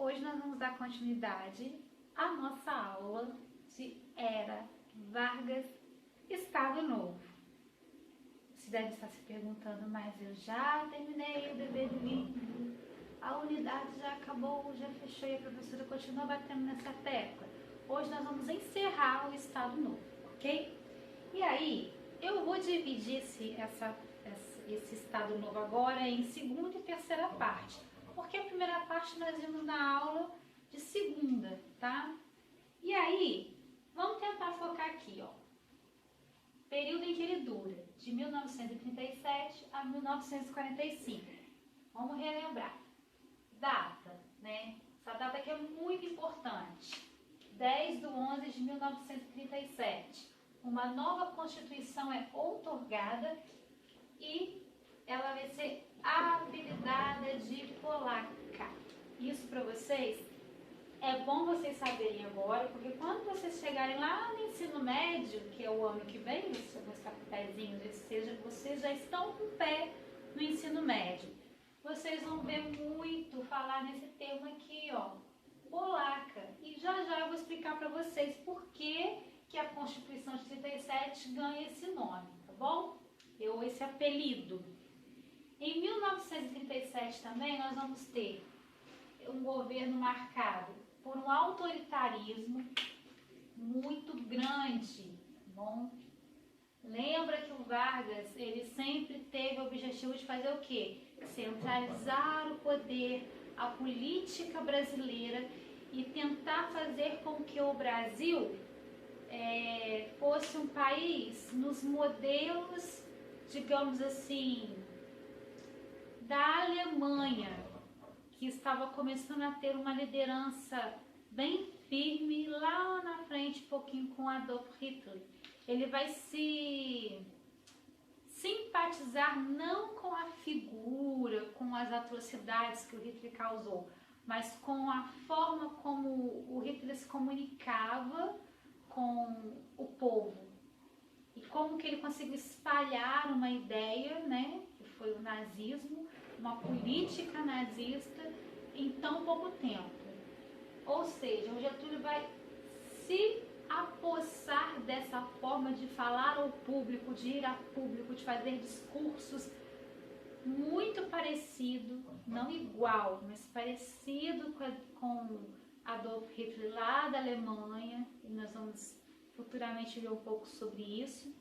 Hoje nós vamos dar continuidade à nossa aula de Era Vargas, Estado Novo. Você deve estar se perguntando, mas eu já terminei o dever de livro, a unidade já acabou, já fechou e a professora continua batendo nessa tecla. Hoje nós vamos encerrar o Estado Novo, ok? E aí, eu vou dividir esse Estado Novo agora em segunda e terceira parte, porque a primeira parte nós vimos na aula de segunda, tá? E aí, vamos tentar focar aqui, ó. Período em que ele dura, de 1937 a 1945. Vamos relembrar. Data, né? Essa data aqui é muito importante. 10/11 de 1937. Uma nova Constituição é outorgada e ela vai ser habilitada de polaca. Isso para vocês é bom vocês saberem agora, porque quando vocês chegarem lá no ensino médio, que é o ano que vem, os capitalzinhos, ou seja, vocês já estão com o pé no ensino médio. Vocês vão ver muito falar nesse termo aqui, ó, polaca. E já eu vou explicar para vocês por que a Constituição de 37 ganha esse nome, tá bom? Esse apelido. Em 1937 também nós vamos ter um governo marcado por um autoritarismo muito grande, tá bom? Lembra que o Vargas, ele sempre teve o objetivo de fazer o quê? Centralizar o poder, a política brasileira e tentar fazer com que o Brasil fosse um país nos modelos, digamos assim, da Alemanha, que estava começando a ter uma liderança bem firme lá na frente, um pouquinho com Adolf Hitler. Ele vai se simpatizar não com a figura, com as atrocidades que o Hitler causou, mas com a forma como o Hitler se comunicava com o povo e como que ele conseguiu espalhar uma ideia, né, que foi o nazismo, uma política nazista em tão pouco tempo. Ou seja, o Getúlio vai se apossar dessa forma de falar ao público, de ir a público, de fazer discursos muito parecido, não igual, mas parecido com Adolf Hitler lá da Alemanha, e nós vamos futuramente ver um pouco sobre isso,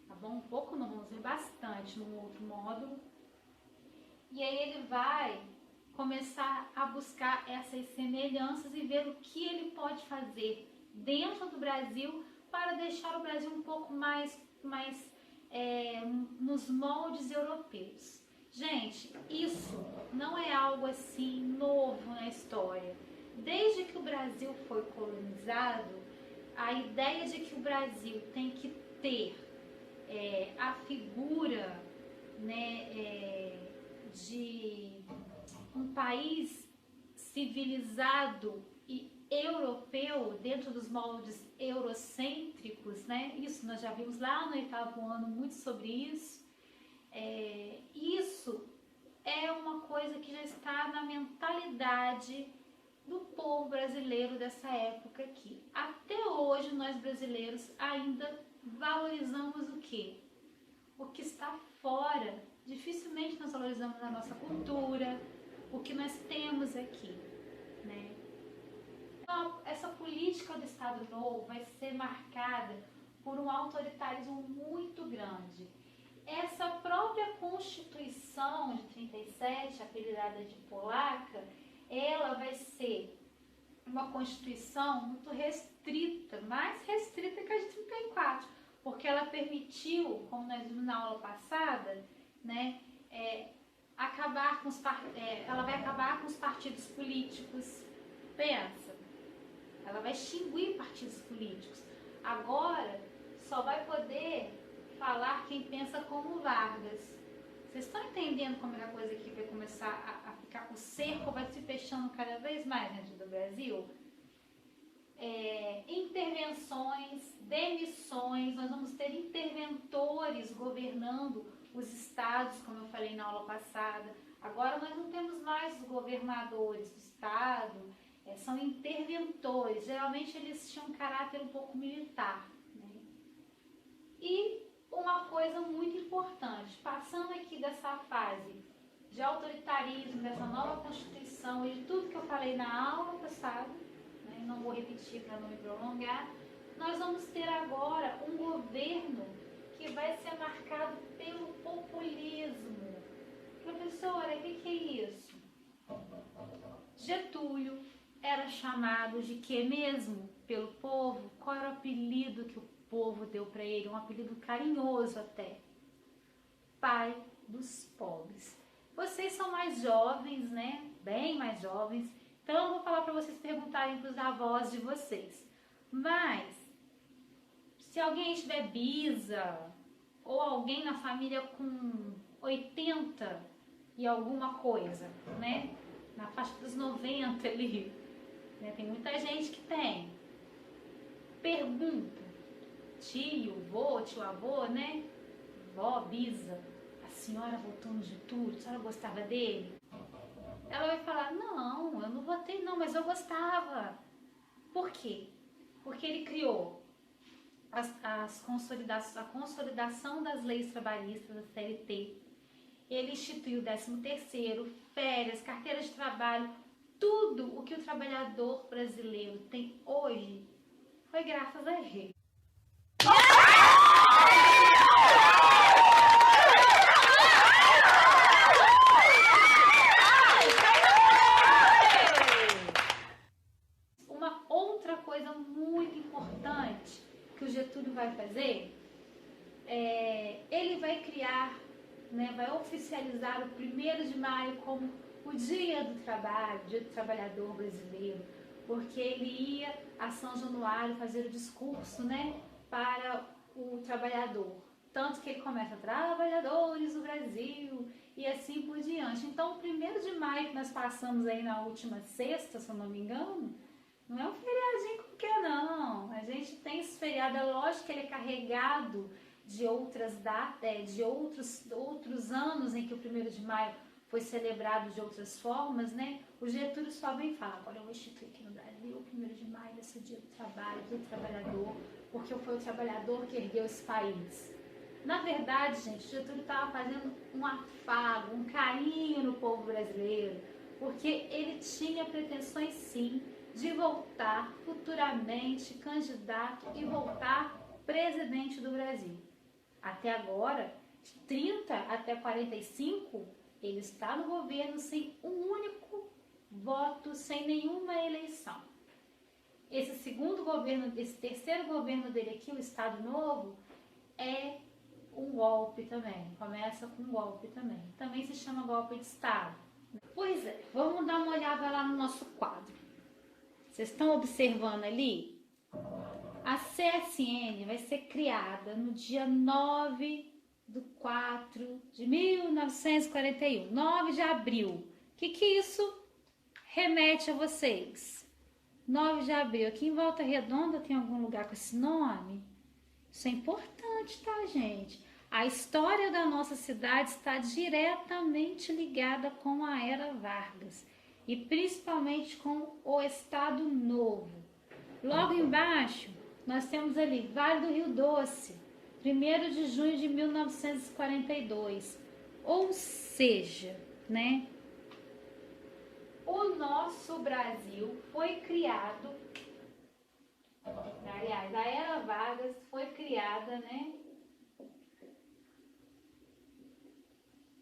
tá bom? Um pouco não, vamos ver bastante no outro módulo. E aí ele vai começar a buscar essas semelhanças e ver o que ele pode fazer dentro do Brasil para deixar o Brasil um pouco mais nos moldes europeus. Gente, isso não é algo assim novo na história. Desde que o Brasil foi colonizado, a ideia de que o Brasil tem que ter a figura, né, de um país civilizado e europeu dentro dos moldes eurocêntricos, né? Isso nós já vimos lá no 8º ano muito sobre isso. Isso é uma coisa que já está na mentalidade do povo brasileiro dessa época aqui. Até hoje nós brasileiros ainda valorizamos o quê? O que está fora. Dificilmente nós valorizamos a nossa cultura, o que nós temos aqui, né? Então, essa política do Estado Novo vai ser marcada por um autoritarismo muito grande. Essa própria Constituição de 37, apelidada de polaca, ela vai ser uma Constituição muito restrita, mais restrita que a de 34, porque ela permitiu, como nós vimos na aula passada, né, ela vai acabar com os partidos políticos. Pensa, ela vai extinguir partidos políticos. Agora só vai poder falar quem pensa como Vargas. Vocês estão entendendo como é a coisa aqui vai começar a ficar, o cerco vai se fechando cada vez mais dentro do Brasil? Intervenções, demissões, nós vamos ter interventores governando os estados, como eu falei na aula passada, Agora nós não temos mais os governadores do estado, são interventores, geralmente eles tinham um caráter um pouco militar, né? E uma coisa muito importante, passando aqui dessa fase de autoritarismo, dessa nova Constituição e de tudo que eu falei na aula passada, né? Não vou repetir para não me prolongar, nós vamos ter agora um governo que vai ser marcado pelo populismo. Professora, o que é isso? Getúlio era chamado de quê mesmo pelo povo? Qual era o apelido que o povo deu para ele? Um apelido carinhoso até. Pai dos pobres. Vocês são mais jovens, né? Bem mais jovens. Então eu vou falar para vocês perguntarem para os avós de vocês. Mas, se alguém tiver bisa, ou alguém na família com 80 e alguma coisa, né? Na faixa dos 90 ali, né? Tem muita gente que tem. Pergunta, tio, vô, tio avô, né? Vó, bisa, a senhora votou no Getúlio, a senhora gostava dele? Ela vai falar, não, eu não votei não, mas eu gostava. Por quê? Porque ele criou a consolidação das leis trabalhistas, da CLT. Ele instituiu o 13º, férias, carteira de trabalho, tudo o que o trabalhador brasileiro tem hoje foi graças a ele. Uma outra coisa muito importante que o Getúlio vai fazer, ele vai criar, né, vai oficializar o 1º de maio como o Dia do Trabalho, Dia do Trabalhador Brasileiro, porque ele ia a São Januário fazer o discurso, né, para o trabalhador. Tanto que ele começa, trabalhadores do Brasil, e assim por diante. Então, o 1º de maio que nós passamos aí na última sexta, se eu não me engano, não é um feriadinho qualquer não. A gente tem esse feriado, é lógico que ele é carregado de outras datas, de outros anos em que o 1º de maio foi celebrado de outras formas, né? O Getúlio só vem falar, agora eu vou instituir aqui no Brasil o 1º de maio, esse dia do trabalho, do trabalhador, porque foi o trabalhador que ergueu esse país. Na verdade, gente, o Getúlio estava fazendo um afago, um carinho no povo brasileiro, porque ele tinha pretensões, sim, de voltar futuramente candidato e voltar presidente do Brasil. Até agora, de 30 até 45, ele está no governo sem um único voto, sem nenhuma eleição. Esse segundo governo, esse terceiro governo dele aqui, o Estado Novo, é um golpe também, começa com um golpe também. Também se chama golpe de Estado. Pois é, vamos dar uma olhada lá no nosso quadro. Vocês estão observando ali? A CSN vai ser criada no dia 9/4/1941, 9 de abril. O que isso remete a vocês? 9 de abril, aqui em Volta Redonda tem algum lugar com esse nome? Isso é importante, tá, gente? A história da nossa cidade está diretamente ligada com a Era Vargas e principalmente com o Estado Novo. Logo embaixo, nós temos ali Vale do Rio Doce, 1º de junho de 1942. Ou seja, né? O nosso Brasil foi criado, aliás, a Era Vargas foi criada, né,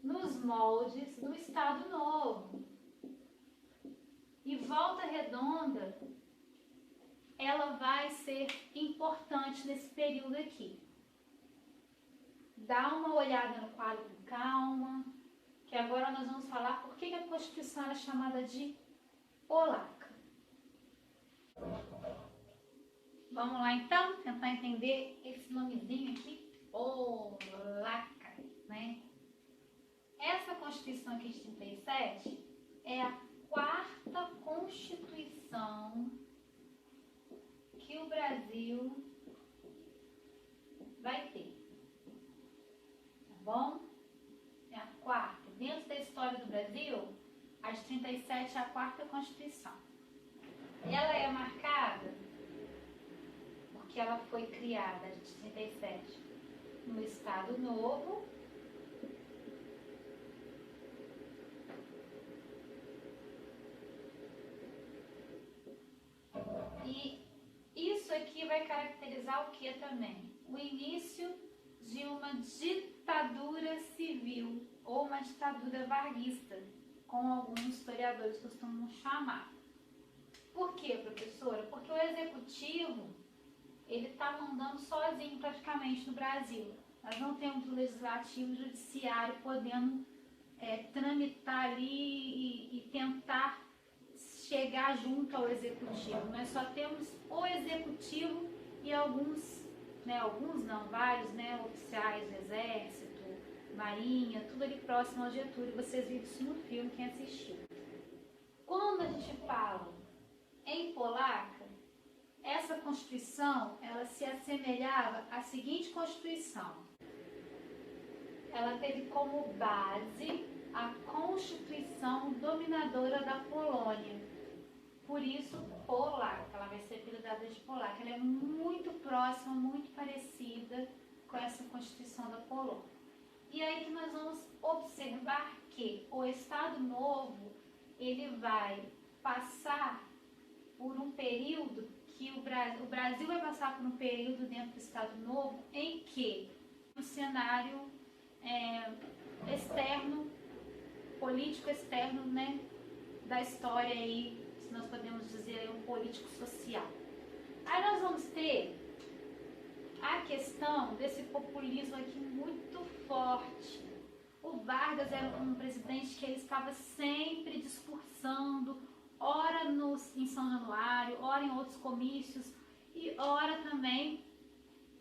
nos moldes do Estado Novo. E Volta Redonda, ela vai ser importante nesse período aqui. Dá uma olhada no quadro com calma, que agora nós vamos falar por que a Constituição era chamada de polaca. Vamos lá então, tentar entender esse nomezinho aqui, polaca, né? Essa Constituição aqui de 37 é a 4ª Constituição que o Brasil vai ter, tá bom? É a 4ª. Dentro da história do Brasil, 37 é a quarta Constituição. Ela é marcada porque ela foi criada de 37 no Estado Novo, e isso aqui vai caracterizar o que também? O início de uma ditadura civil ou uma ditadura varguista, como alguns historiadores costumam chamar. Por quê, professora? Porque o executivo, ele está mandando sozinho praticamente no Brasil. Nós não temos o legislativo e o judiciário podendo tramitar ali e tentar chegar junto ao executivo. Nós só temos o executivo e alguns não, vários, oficiais do exército, marinha, tudo ali próximo ao Getúlio. Vocês viram isso no filme, quem assistiu. Quando a gente fala em polaca, essa Constituição, ela se assemelhava à seguinte Constituição. Ela teve como base a Constituição dominadora da Polônia. Por isso, polaca, ela vai ser apelidada de polaca. Ela é muito próxima, muito parecida com essa Constituição da Polônia. E aí que nós vamos observar que o Estado Novo, ele vai passar por um período que o Brasil vai passar por um período dentro do Estado Novo em que o cenário externo, político externo, da história aí, se nós podemos dizer, um político social. Aí nós vamos ter a questão desse populismo aqui muito forte. O Vargas era um presidente que ele estava sempre discursando, ora em São Januário, ora em outros comícios e ora também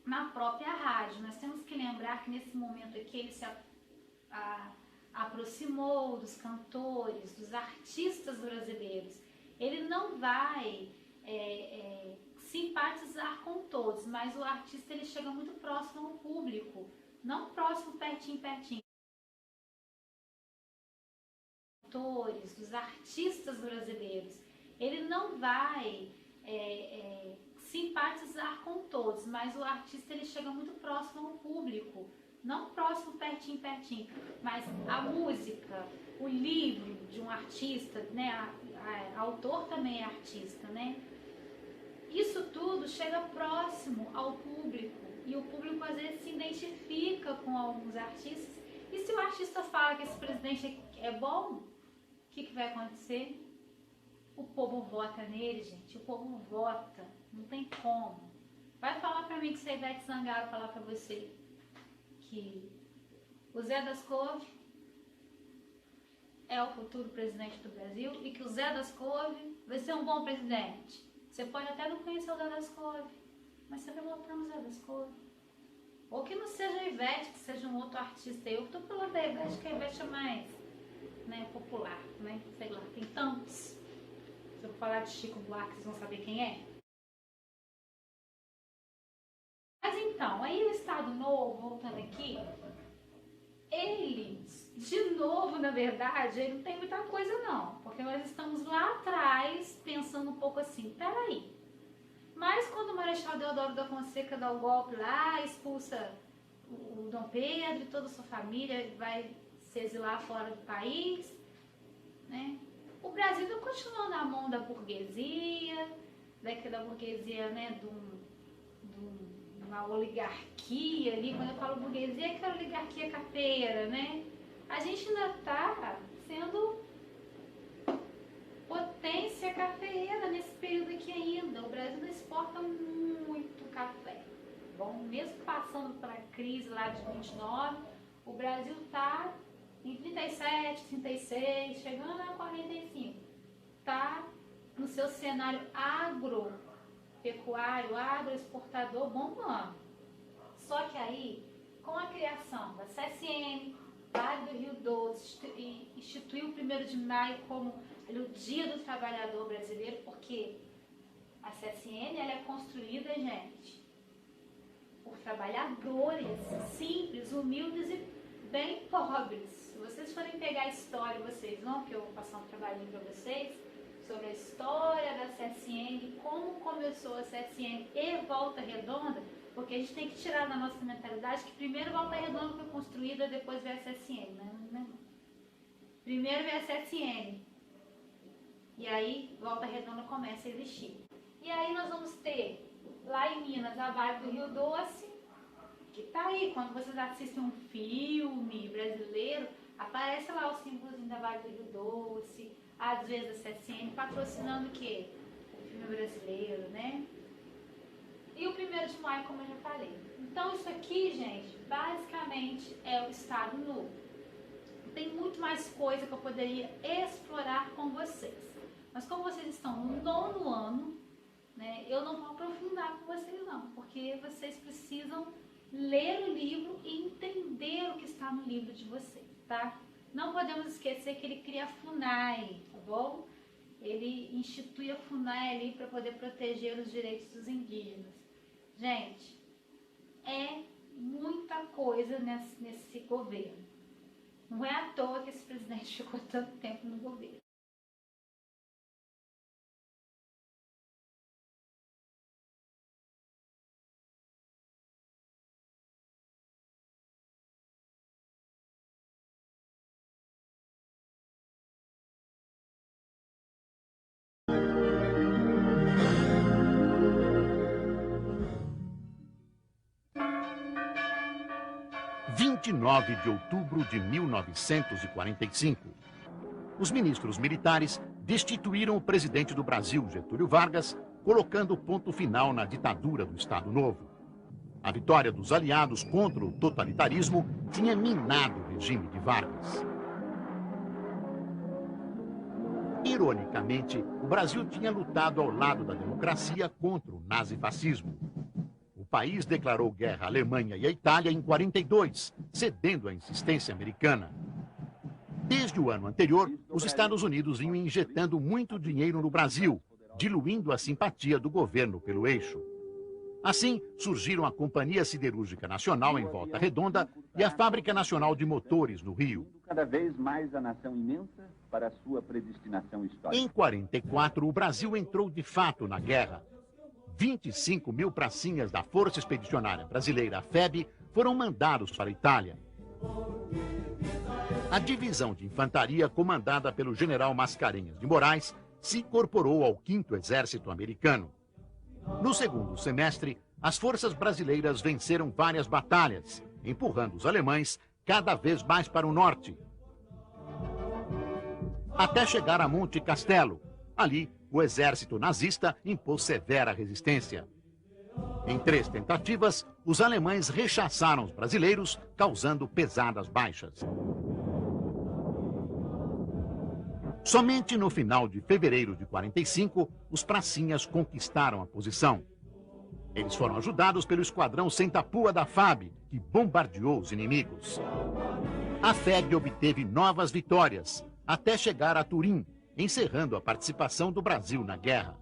na própria rádio. Nós temos que lembrar que nesse momento aqui ele se aproximou dos cantores, dos artistas brasileiros. Ele não vai simpatizar com todos, mas o artista ele chega muito próximo ao público, não próximo pertinho. Dos artistas brasileiros. Ele não vai simpatizar com todos, mas o artista ele chega muito próximo ao público, não próximo pertinho, mas a música, o livro de um artista, autor também é artista, Isso tudo chega próximo ao público e o público às vezes se identifica com alguns artistas. E se o artista fala que esse presidente é bom, o que vai acontecer? O povo vota nele, gente. O povo vota. Não tem como. Vai falar pra mim que se a Ivete Sangalo falar pra você que o Zé das Couve é o futuro presidente do Brasil e que o Zé das Couve vai ser um bom presidente. Você pode até não conhecer o Zé das Couve, mas você vai votar no Zé das Couve. Ou que não seja a Ivete, que seja um outro artista. Eu tô falando da Ivete, que a Ivete é mais popular, sei lá, tem tantos. Se eu falar de Chico Buarque, vocês vão saber quem é. Mas então, aí o Estado Novo, voltando aqui, ele, de novo, na verdade, ele não tem muita coisa não, porque nós estamos lá atrás pensando um pouco assim, peraí, mas quando o Marechal Deodoro da Fonseca dá o golpe lá, expulsa o Dom Pedro e toda a sua família, vai se exilar fora do país, o Brasil está continuando na mão da burguesia, daquela burguesia, de uma oligarquia ali. Quando eu falo burguesia, é aquela oligarquia cafeira, A gente ainda está sendo potência cafeeira nesse período aqui ainda. O Brasil não exporta muito café. Bom, mesmo passando pela crise lá de 29, o Brasil está em 37, 36, chegando a 45. Está no seu cenário agropecuário, agroexportador bombando. Só que aí, com a criação da CSN, Vale do Rio Doce, instituiu o 1º de maio como o Dia do Trabalhador Brasileiro, porque a CSN ela é construída, gente, por trabalhadores simples, humildes e bem pobres. Se vocês forem pegar a história, vocês vão, que eu vou passar um trabalhinho para vocês, sobre a história da CSN, como começou a CSN e Volta Redonda, porque a gente tem que tirar da nossa mentalidade que primeiro Volta Redonda foi construída, depois veio a CSN, né? Primeiro veio a CSN, e aí Volta Redonda começa a existir. E aí nós vamos ter, lá em Minas, a Vale do Rio Doce, que tá aí, quando vocês assistem um filme brasileiro, aparece lá o símbolozinho da Vale do Rio Doce, às vezes a CSN patrocinando o quê? O filme brasileiro, né? E o 1º de maio, como eu já falei. Então isso aqui, gente, basicamente é o Estado Novo. Tem muito mais coisa que eu poderia explorar com vocês. Mas como vocês estão no 9º ano, né, eu não vou aprofundar com vocês não, porque vocês precisam ler o livro e entender o que está no livro de vocês, tá? Não podemos esquecer que ele cria a FUNAI, tá bom? Ele institui a FUNAI ali para poder proteger os direitos dos indígenas. Gente, é muita coisa nesse governo. Não é à toa que esse presidente ficou tanto tempo no governo. Dia 29 de outubro de 1945. Os ministros militares destituíram o presidente do Brasil, Getúlio Vargas, colocando ponto final na ditadura do Estado Novo. A vitória dos aliados contra o totalitarismo tinha minado o regime de Vargas. Ironicamente, o Brasil tinha lutado ao lado da democracia contra o nazifascismo. O país declarou guerra à Alemanha e à Itália em 42, cedendo à insistência americana. Desde o ano anterior, os Estados Unidos vinham injetando muito dinheiro no Brasil, diluindo a simpatia do governo pelo eixo. Assim, surgiram a Companhia Siderúrgica Nacional em Volta Redonda e a Fábrica Nacional de Motores no Rio. Cada vez mais a nação imensa para a sua predestinação histórica. Em 44, o Brasil entrou de fato na guerra. 25 mil pracinhas da Força Expedicionária Brasileira, a FEB, foram mandados para a Itália. A divisão de infantaria, comandada pelo general Mascarenhas de Moraes, se incorporou ao 5º Exército Americano. No segundo semestre, as forças brasileiras venceram várias batalhas, empurrando os alemães cada vez mais para o norte, até chegar a Monte Castelo. Ali, o exército nazista impôs severa resistência. Em 3 tentativas, os alemães rechaçaram os brasileiros, causando pesadas baixas. Somente no final de fevereiro de 45, os pracinhas conquistaram a posição. Eles foram ajudados pelo esquadrão Sentapua da FAB, que bombardeou os inimigos. A FEB obteve novas vitórias, até chegar a Turim, encerrando a participação do Brasil na guerra.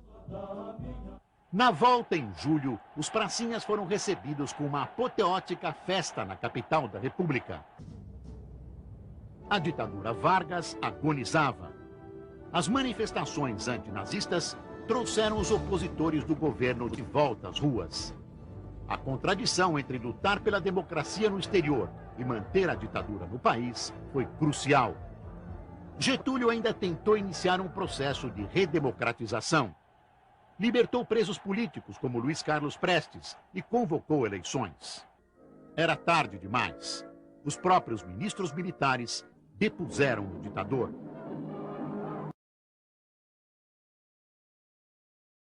Na volta em julho, os pracinhas foram recebidos com uma apoteótica festa na capital da República. A ditadura Vargas agonizava. As manifestações antinazistas trouxeram os opositores do governo de volta às ruas. A contradição entre lutar pela democracia no exterior e manter a ditadura no país foi crucial. Getúlio ainda tentou iniciar um processo de redemocratização. Libertou presos políticos como Luiz Carlos Prestes e convocou eleições. Era tarde demais. Os próprios ministros militares depuseram o ditador.